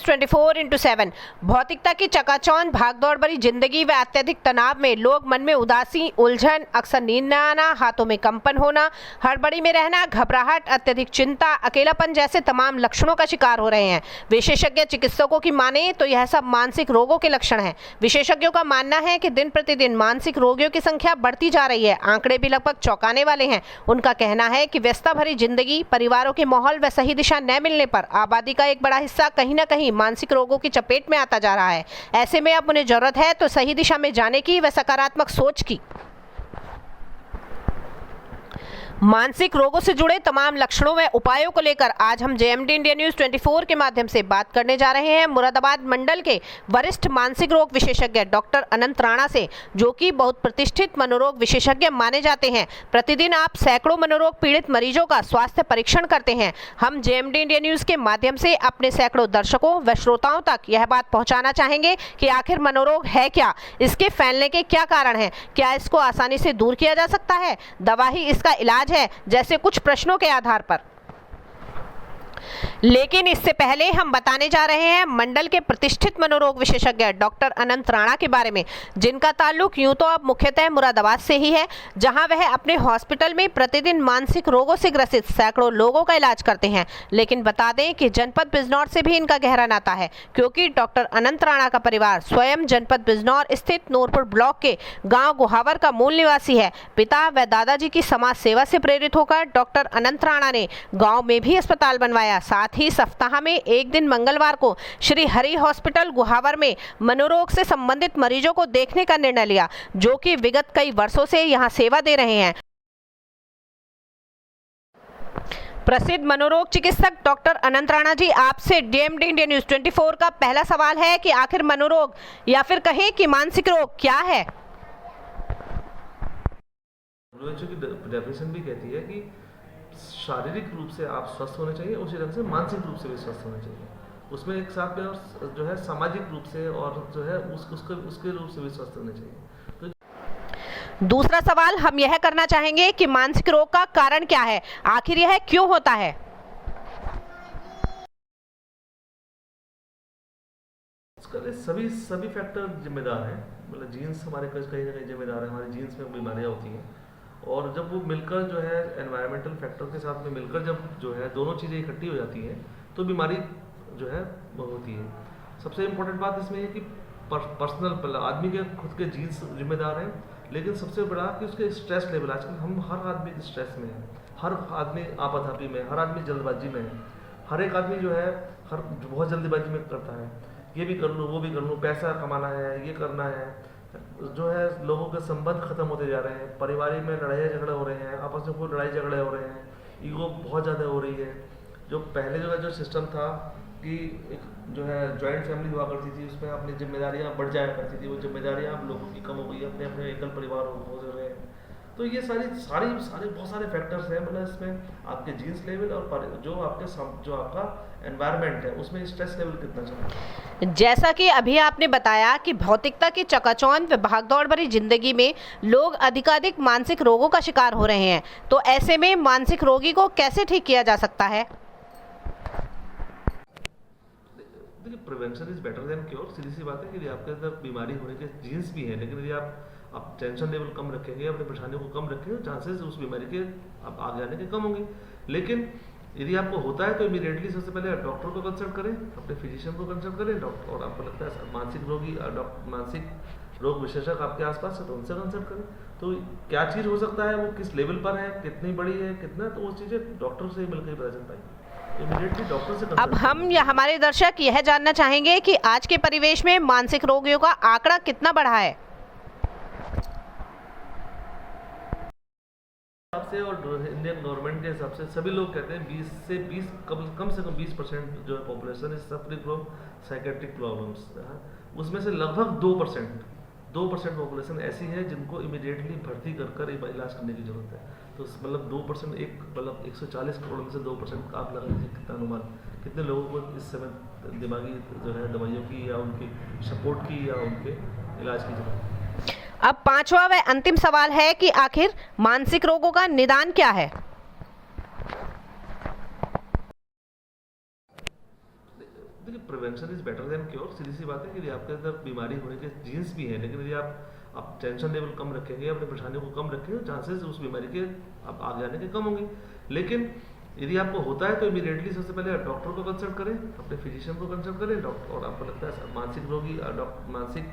24/7 भौतिकता की चकाचौंध भागदौड़ भरी जिंदगी व अत्यधिक तनाव में लोग मन में उदासी, उलझन, अक्सर नींद न आना, हाथों में कंपन होना, हड़बड़ी में रहना, घबराहट, अत्यधिक चिंता, अकेलापन जैसे तमाम लक्षणों का शिकार हो रहे हैं। विशेषज्ञ चिकित्सकों की माने तो यह सब मानसिक रोगों के लक्षण हैं। विशेषज्ञों का मानना है कि दिन प्रतिदिन मानसिक रोगियों की संख्या बढ़ती जा रही है। आंकड़े भी लगभग चौंकाने वाले हैं। उनका कहना है कि व्यस्तता भरी जिंदगी, परिवारों के माहौल व सही दिशा न मिलने पर आबादी का एक बड़ा हिस्सा कहीं न कहीं मानसिक रोगों की चपेट में आता जा रहा है। ऐसे में अब उन्हें जरूरत है तो सही दिशा में जाने की व सकारात्मक सोच की। मानसिक रोगों से जुड़े तमाम लक्षणों व उपायों को लेकर आज हम जेएमडी इंडिया न्यूज 24 के माध्यम से बात करने जा रहे हैं मुरादाबाद मंडल के वरिष्ठ मानसिक रोग विशेषज्ञ डॉक्टर अनंत राणा से, जो कि बहुत प्रतिष्ठित मनोरोग विशेषज्ञ माने जाते हैं। प्रतिदिन आप सैकड़ों मनोरोग पीड़ित मरीजों का स्वास्थ्य परीक्षण करते हैं। हम जेएमडी इंडिया न्यूज के माध्यम से अपने सैकड़ों दर्शकों व श्रोताओं तक यह बात पहुँचाना चाहेंगे कि आखिर मनोरोग है क्या, इसके फैलने के क्या कारण हैं, क्या इसको आसानी से दूर किया जा सकता है, दवा ही इसका इलाज है, जैसे कुछ प्रश्नों के आधार पर। लेकिन इससे पहले हम बताने जा रहे हैं मंडल के प्रतिष्ठित मनोरोग विशेषज्ञ डॉक्टर अनंत राणा के बारे में, जिनका ताल्लुक यूं तो अब मुख्यतः मुरादाबाद से ही है, जहां वह अपने हॉस्पिटल में प्रतिदिन मानसिक रोगों से ग्रसित सैकड़ों लोगों का इलाज करते हैं। लेकिन बता दें कि जनपद बिजनौर से भी इनका गहरा नाता है, क्योंकि डॉक्टर अनंत राणा का परिवार स्वयं जनपद बिजनौर स्थित नूरपुर ब्लॉक के गाँव गुहावर का मूल निवासी है। पिता व दादाजी की समाज सेवा से प्रेरित होकर डॉक्टर अनंत राणा ने गाँव में भी अस्पताल बनवाया। साथ ही सप्ताह में एक दिन मंगलवार को श्री हरि हॉस्पिटल गुहावर में मनोरोग से संबंधित मरीजों को देखने का निर्णय लिया, जो कि विगत कई वर्षों से यहां सेवा दे रहे हैं। प्रसिद्ध मनोरोग चिकित्सक डॉक्टर अनंत राणा जी, आपसे जेएमडी इंडिया न्यूज 24 का पहला सवाल है कि आखिर मनोरोग या फिर कहें कि मानसिक रोग क्या है? डेफिनेशन भी कहती है कि शारीरिक रूप से आप स्वस्थ होने चाहिए, उसी ढंग से मानसिक रूप से भी स्वस्थ होने चाहिए। उसमें एक साथ में और जो है सामाजिक रूप से और जो है उसके रूप से भी स्वस्थ होने चाहिए। तो दूसरा सवाल हम यह करना चाहेंगे कि मानसिक रोग का कारण क्या है, आखिर यह क्यों होता है? सभी फैक्टर जिम्मेदार हैं, मतलब जीन्स हमारे कहीं ना कहीं जिम्मेदार है। हमारे जीन्स में बीमारियां होती हैं और जब वो मिलकर जो है एनवायरमेंटल फैक्टर के साथ में मिलकर जब जो है दोनों चीज़ें इकट्ठी हो जाती हैं तो बीमारी जो है होती है। सबसे इम्पोर्टेंट बात इसमें है कि पर्सनल आदमी के खुद के जीन्स जिम्मेदार हैं, लेकिन सबसे बड़ा कि उसके स्ट्रेस लेवल। आजकल हम हर आदमी स्ट्रेस में है, हर आदमी आपाधापी में, हर आदमी जल्दबाजी में है। हर एक आदमी जो है बहुत जल्दबाजी में करता है, ये भी कर लूँ वो भी कर लूँ, पैसा कमाना है, ये करना है। जो है लोगों के संबंध खत्म होते जा रहे हैं, परिवार में लड़ाई झगड़े हो रहे हैं, आपस में कोई लड़ाई झगड़े हो रहे हैं, ईगो बहुत ज़्यादा हो रही है। जो पहले जो सिस्टम था कि एक जो है जॉइंट फैमिली हुआ करती थी, उसमें अपनी जिम्मेदारियां बढ़ जाया करती थी, वो जिम्मेदारियां अब लोगों की कम हो गई, अपने अपने एकल परिवार हो रहे हैं। तो ये सारे बहुत सारे फैक्टर्स हैं, मतलब इसमें आपके जीन्स लेवल और जो आपका एनवायरनमेंट है उसमें स्ट्रेस लेवल कितना चल रहा है। जैसा कि अभी आपने बताया कि भौतिकता की चकाचौंध व भागदौड़ भरी जिंदगी में लोग अधिकाधिक मानसिक रोगों का शिकार हो रहे हैं, तो ऐसे में मानसिक रोगी को कैसे ठीक किया जा सकता है? देखिए, prevention is better than cure. सीधी सी बात है कि यदि आपके अंदर बीमारी होने के जीन्स भी हैं, लेकिन यदि आप टेंशन लेवल कम रखेंगे, अपने परेशानियों को कम रखेंगे, चांसेस उस बीमारी के आप आगे आने के कम होंगे। लेकिन यदि आपको होता है तो इमीडिएटली सबसे पहले डॉक्टर को कंसल्ट करें, अपने फिजिशियन को कंसल्ट करें। डॉक्टर और आपको लगता है मानसिक रोग विशेषज्ञ आपके आसपास है तो उनसे कंसल्ट करें। तो क्या चीज़ हो सकता है, वो किस लेवल पर है, कितनी बड़ी है, कितना, तो वो चीज़ें डॉक्टर से मिलकर पता चल पाएगी। इमीडिएटली डॉक्टर से। अब हम हमारे दर्शक यह जानना चाहेंगे कि आज के परिवेश में मानसिक रोगियों का आंकड़ा कितना बढ़ा है? से और इंडियन गवर्नमेंट के हिसाब से सभी लोग कहते हैं 20 कम से कम 20% जो है population is suffering from psychiatric problems. उसमें से लगभग 2% पॉपुलेशन ऐसी है जिनको इमीडिएटली भर्ती कर इलाज करने की जरूरत है। तो मतलब 2%, मतलब 140 करोड़ में से 2% आप लगा लीजिए कितना अनुमान, कितने लोगों को इस समय दिमागी जो है दवाइयों की या उनकी सपोर्ट की या उनके इलाज की जरूरत है। अब पांचवा व अंतिम सवाल है कि आखिर मानसिक रोगों का निदान क्या है? देखिए, prevention is better than cure. सीधी सी बात है कि यदि आपके अंदर बीमारी होने के जीन्स भी है, लेकिन यदि आप टेंशन लेवल कम रखेंगे, अपनी परेशानियों को कम रखेंगे, तो चांसेस उस बीमारी के आप आगे आने के कम होंगे। लेकिन यदि आपको होता है तो इमीडिएटली सबसे पहले आप डॉक्टर को कंसल्ट करें, अपने फिजिशियन को कंसल्ट करें, डॉक्टर, और आपको लगता है मानसिक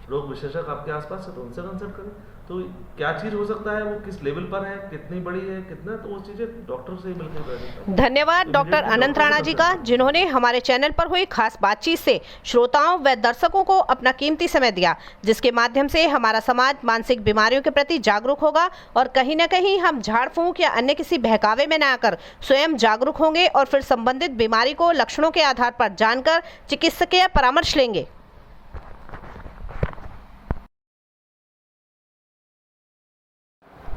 रोग विशेषज्ञ आपके आसपास है तो उनसे कंसल्ट करें। तो क्या चीज़ हो सकता है, वो किस लेवल पर है, कितनी बड़ी है, कितना, तो वो चीज़ें डॉक्टर से ही मिलकर बता सकते हैं। धन्यवाद डॉक्टर अनंत राणा जी का, जिन्होंने हमारे चैनल पर हुई खास बातचीत से श्रोताओं व दर्शकों को अपना कीमती समय दिया, जिसके माध्यम से हमारा समाज मानसिक बीमारियों के प्रति जागरूक होगा और कहीं न कहीं हम झाड़ फूंक या अन्य किसी बहकावे में न आकर स्वयं जागरूक होंगे और फिर संबंधित बीमारी को लक्षणों के आधार पर जानकर चिकित्सकीय परामर्श लेंगे।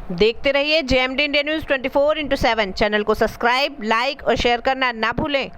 देखते रहिए JMD इंडिया न्यूज़ 24/7। चैनल को सब्सक्राइब, लाइक और शेयर करना ना भूलें।